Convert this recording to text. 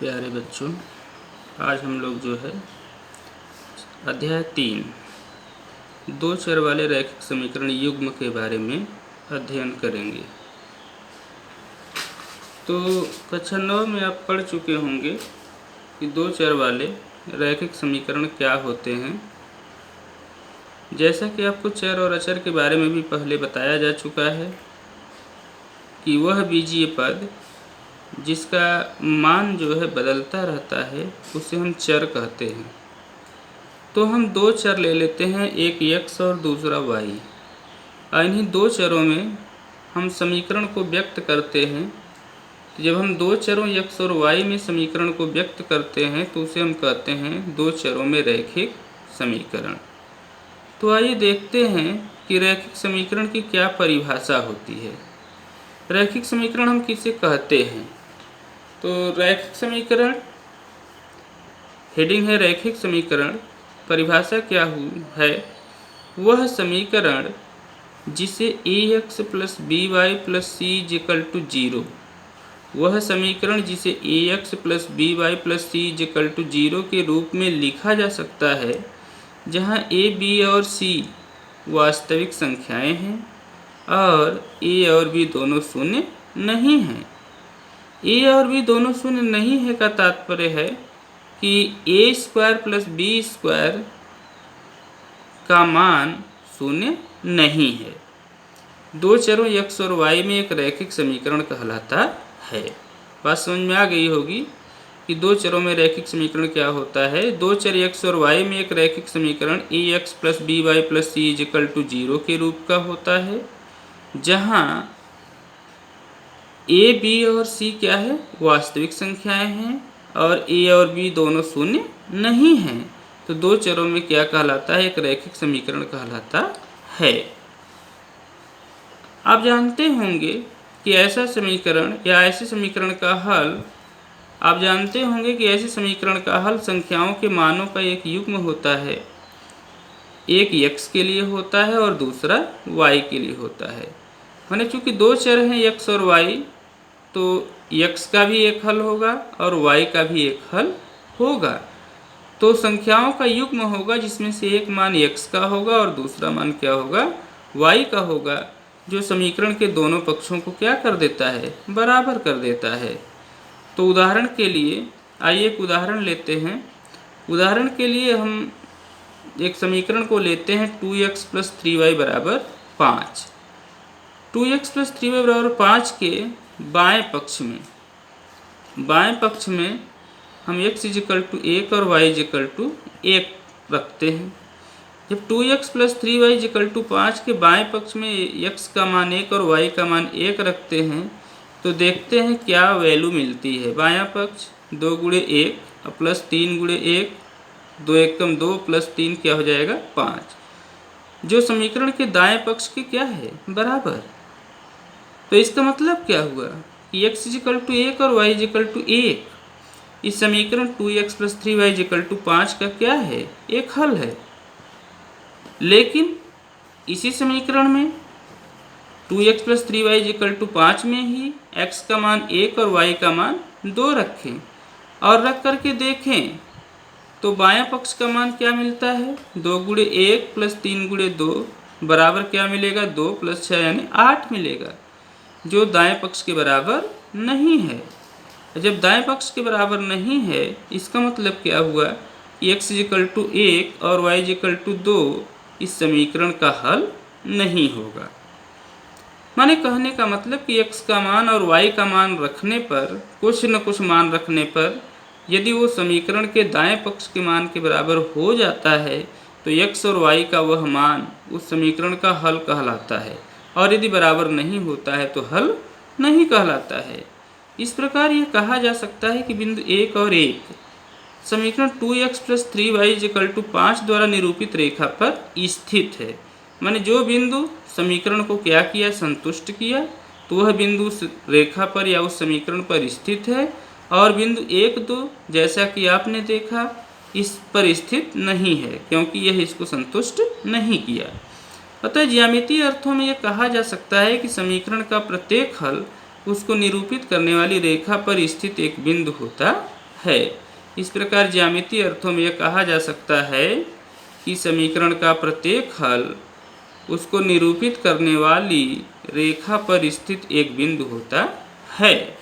प्यारे बच्चों, आज हम लोग जो है अध्याय 3 दो चर वाले रैखिक समीकरण युग्म के बारे में अध्ययन करेंगे। तो कक्षा 9 में आप पढ़ चुके होंगे कि दो चर वाले रैखिक समीकरण क्या होते हैं। जैसा कि आपको चर और अचर के बारे में भी पहले बताया जा चुका है कि वह बीजीय पद जिसका मान जो है बदलता रहता है उसे हम चर कहते हैं। तो हम दो चर ले लेते हैं, एक x और दूसरा y। इन्हीं दो चरों में हम समीकरण को व्यक्त करते हैं। तो जब हम दो चरों x और y में समीकरण को व्यक्त करते हैं तो उसे हम कहते हैं दो चरों में रैखिक समीकरण। तो आइए देखते हैं कि रैखिक समीकरण की क्या परिभाषा होती है। रैखिक समीकरण हम किसे कहते हैं? तो रैखिक समीकरण, हेडिंग है रैखिक समीकरण। परिभाषा क्या है? वह समीकरण जिसे ax plus by plus c is equal to 0, वह समीकरण जिसे ax plus by plus c is equal to 0 के रूप में लिखा जा सकता है, जहाँ a, b और c वास्तविक संख्याएं हैं और a और b दोनों शून्य नहीं हैं। a और b दोनों शून्य नहीं है का तात्पर्य है कि a square plus b square का मान शून्य नहीं है। दो चरों x और y में एक रैखिक समीकरण कहलाता है। बात समझ में आ गई होगी कि दो चरों में रैखिक समीकरण क्या होता है। दो चर x और y में एक रैखिक समीकरण ax plus by plus c is equal to 0 के रूप का होता है, जहाँ a, b और c क्या है? वास्तविक संख्याएं हैं और a और b दोनों शून्य नहीं हैं। तो दो चरों में क्या कहलाता है? एक रैखिक समीकरण कहलाता है। आप जानते होंगे कि ऐसा समीकरण या ऐसे समीकरण का हल, आप जानते होंगे कि ऐसे समीकरण का हल संख्याओं के मानों का एक युग्म होता है। एक x के लिए होता है और दूसरा y के लिए होता है। माने चूंकि दो चर हैं x और y, तो x का भी एक हल होगा और y का भी एक हल होगा। तो संख्याओं का युग्म होगा जिसमें से एक मान x का होगा और दूसरा मान क्या होगा? y का होगा, जो समीकरण के दोनों पक्षों को क्या कर देता है? बराबर कर देता है। तो उदाहरण के लिए आइए एक उदाहरण लेते हैं। उदाहरण के लिए हम एक समीकरण को लेते हैं 2x प्लस 3y बराबर 5। 2x प्लस 3y बराबर 5 के बाएं पक्ष में हम x इज इक्वल टू 1 और y इज इक्वल टू 1 रखते हैं। जब 2x plus 3y is equal to 5 के बाएं पक्ष में x का मान 1 और y का मान 1 रखते हैं तो देखते हैं क्या वैल्यू मिलती है। बायां पक्ष 2 गुणे 1 प्लस 3 गुणे 1, 2 एकम 2 प्लस 3 क्या हो जाएगा? 5, जो समीकरण के दाएं पक्ष के क्या है? बराबर। तो इसका मतलब क्या हुआ कि x इज इक्वल टू 1 और y इज इक्वल टू 1। इस समीकरण 2x plus 3y is equal to 5 का क्या है? एक हल है। लेकिन इसी समीकरण में 2x plus 3y is equal to 5 में ही x का मान 1 और y का मान 2 रखें और रख करके देखें तो बायां पक्ष का मान क्या मिलता है? 2 गुणे 1 प्लस 3 गुणे 2 बराबर क्या मिलेगा? 2 प्लस 6 यानी 8 मिलेगा, जो दाएं पक्ष के बराबर नहीं है। जब दाएं पक्ष के बराबर नहीं है, इसका मतलब क्या हुआ कि x इज इक्वल टू 1 और y इज इक्वल टू 2 इस समीकरण का हल नहीं होगा। माने कहने का मतलब कि x का मान और y का मान रखने पर, कुछ न कुछ मान रखने पर, यदि वो समीकरण के दाएं पक्ष के मान के बराबर हो जाता है तो x और y का वह मान उस समीकरण का हल कहलाता है, और यदि बराबर नहीं होता है तो हल नहीं कहलाता है। इस प्रकार यह कहा जा सकता है कि बिंदु 1 और 1 समीकरण 2x plus 3y is equal to 5 द्वारा निरूपित रेखा पर स्थित है। माने जो बिंदु समीकरण को क्या किया? संतुष्ट किया, तो वह बिंदु उस रेखा पर या उस समीकरण पर स्थित है, और बिंदु 1, 2 जैसा कि आपने देखा इस पर स्थित नहीं है क्योंकि यह इसको संतुष्ट नहीं किया। अतः ज्यामितीय अर्थों में यह कहा जा सकता है कि समीकरण का प्रत्येक हल उसको निरूपित करने वाली रेखा पर स्थित एक बिंदु होता है। इस प्रकार ज्यामितीय अर्थों में यह कहा जा सकता है कि समीकरण का प्रत्येक हल उसको निरूपित करने वाली रेखा पर स्थित एक बिंदु होता है।